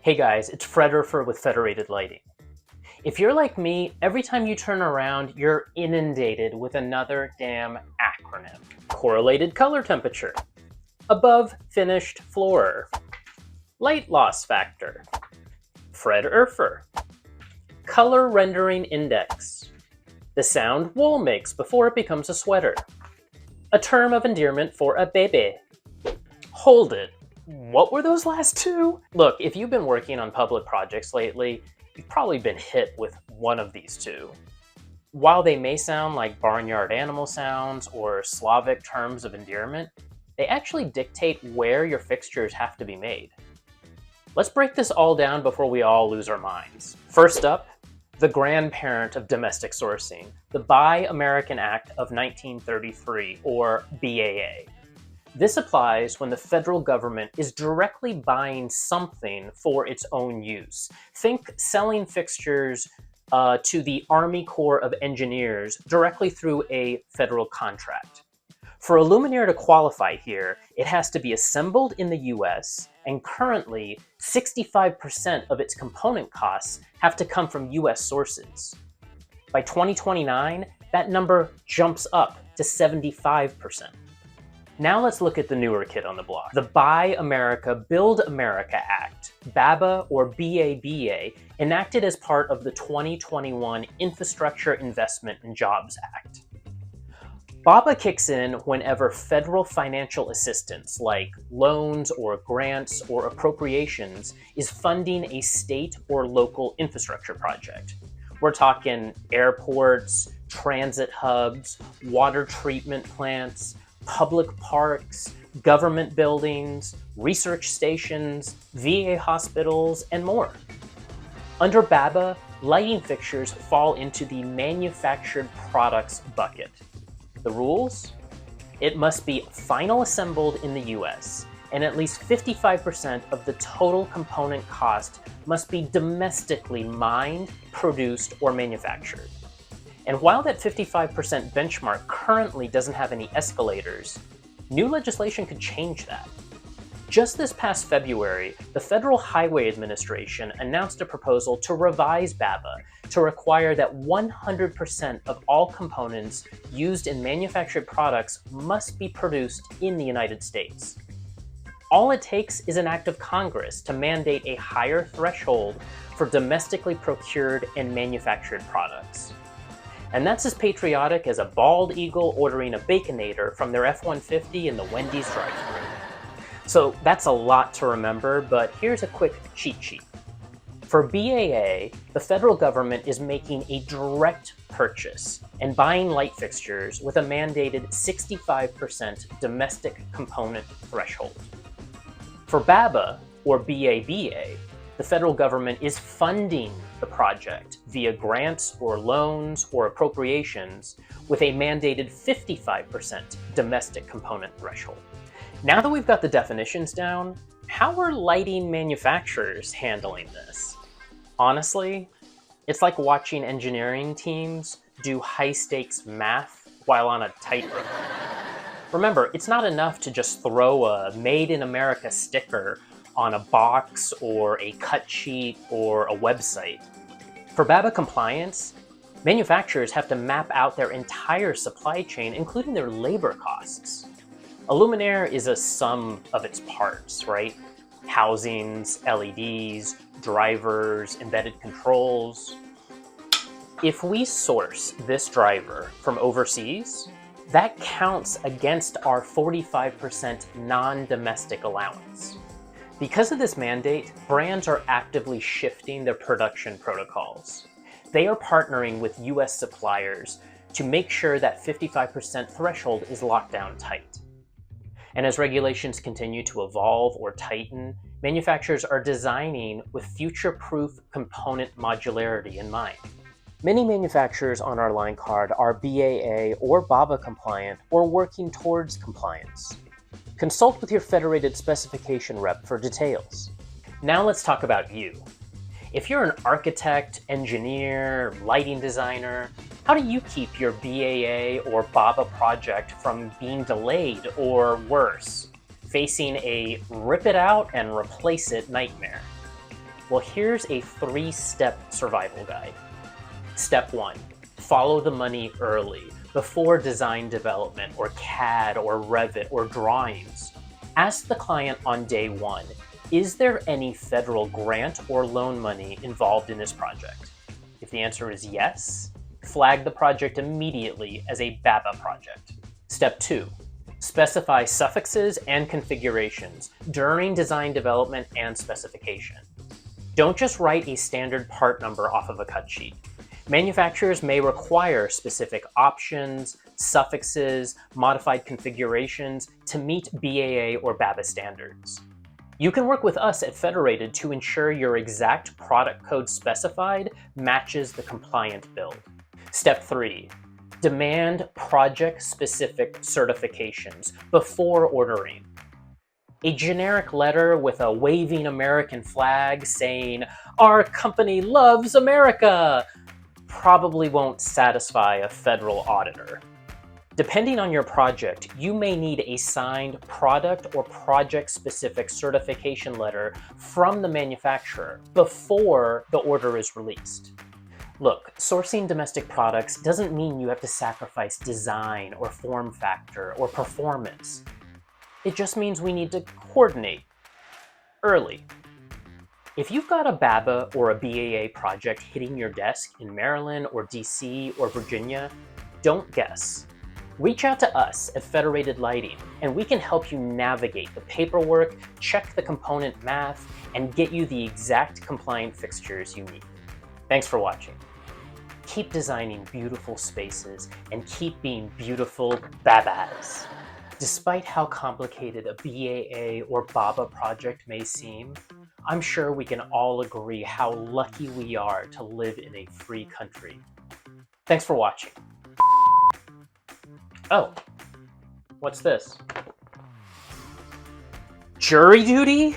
Hey guys, it's Fred Urfer with Federated Lighting. If you're like me, every time you turn around, you're inundated with another damn acronym. Correlated color temperature, above finished floor, light loss factor, Fred Urfer, color rendering index, the sound wool makes before it becomes a sweater, a term of endearment for a baby. Hold it. What were those last two? Look, if you've been working on public projects lately, you've probably been hit with one of these two. While they may sound like barnyard animal sounds or Slavic terms of endearment, they actually dictate where your fixtures have to be made. Let's break this all down before we all lose our minds. First up, the grandparent of domestic sourcing, the Buy American Act of 1933, or BAA. This applies when the federal government is directly buying something for its own use. Think selling fixtures to the Army Corps of Engineers directly through a federal contract. For a luminaire to qualify here, it has to be assembled in the US, and currently 65% of its component costs have to come from US sources. By 2029, that number jumps up to 75%. Now let's look at the newer kid on the block. The Buy America, Build America Act, BABA or BABA, enacted as part of the 2021 Infrastructure Investment and Jobs Act. BABA kicks in whenever federal financial assistance, like loans or grants or appropriations, is funding a state or local infrastructure project. We're talking airports, transit hubs, water treatment plants, public parks, government buildings, research stations, VA hospitals, and more. Under BABA, lighting fixtures fall into the manufactured products bucket. The rules? It must be final assembled in the US, and at least 55% of the total component cost must be domestically mined, produced, or manufactured. And while that 55% benchmark currently doesn't have any escalators, new legislation could change that. Just this past February, the Federal Highway Administration announced a proposal to revise BABA to require that 100% of all components used in manufactured products must be produced in the United States. All it takes is an act of Congress to mandate a higher threshold for domestically procured and manufactured products. And that's as patriotic as a bald eagle ordering a Baconator from their F-150 in the Wendy's drive-thru. So that's a lot to remember, but here's a quick cheat sheet. For BAA, the federal government is making a direct purchase and buying light fixtures with a mandated 65% domestic component threshold. For BABA, or BABA, the federal government is funding the project via grants or loans or appropriations with a mandated 55% domestic component threshold. Now that we've got the definitions down, how are lighting manufacturers handling this? Honestly, it's like watching engineering teams do high-stakes math while on a tightrope. Remember, it's not enough to just throw a Made in America sticker on a box or a cut sheet or a website. For BABA compliance, manufacturers have to map out their entire supply chain, including their labor costs. A luminaire is a sum of its parts, right? Housings, LEDs, drivers, embedded controls. If we source this driver from overseas, that counts against our 45% non-domestic allowance. Because of this mandate, brands are actively shifting their production protocols. They are partnering with US suppliers to make sure that 55% threshold is locked down tight. And as regulations continue to evolve or tighten, manufacturers are designing with future-proof component modularity in mind. Many manufacturers on our line card are BAA or BABA compliant or working towards compliance. Consult with your Federated specification rep for details. Now let's talk about you. If you're an architect, engineer, lighting designer, how do you keep your BAA or BABA project from being delayed or worse, facing a rip it out and replace it nightmare? Well, here's a 3-step survival guide. Step 1, follow the money early, before design development or CAD or Revit or drawings. Ask the client on day 1, is there any federal grant or loan money involved in this project? If the answer is yes, flag the project immediately as a BABAA project. Step 2, specify suffixes and configurations during design development and specification. Don't just write a standard part number off of a cut sheet. Manufacturers may require specific options, suffixes, modified configurations to meet BAA or BABAA standards. You can work with us at Federated to ensure your exact product code specified matches the compliant build. Step 3, demand project-specific certifications before ordering. A generic letter with a waving American flag saying, "Our company loves America," probably won't satisfy a federal auditor. Depending on your project, you may need a signed product or project-specific certification letter from the manufacturer before the order is released. Look, sourcing domestic products doesn't mean you have to sacrifice design or form factor or performance. It just means we need to coordinate early. If you've got a BABAA or a BAA project hitting your desk in Maryland or DC or Virginia, don't guess. Reach out to us at Federated Lighting, and we can help you navigate the paperwork, check the component math, and get you the exact compliant fixtures you need. Thanks for watching. Keep designing beautiful spaces and keep being beautiful BABAAs. Despite how complicated a BAA or BABAA project may seem, I'm sure we can all agree how lucky we are to live in a free country. Thanks for watching. Oh, what's this? Jury duty?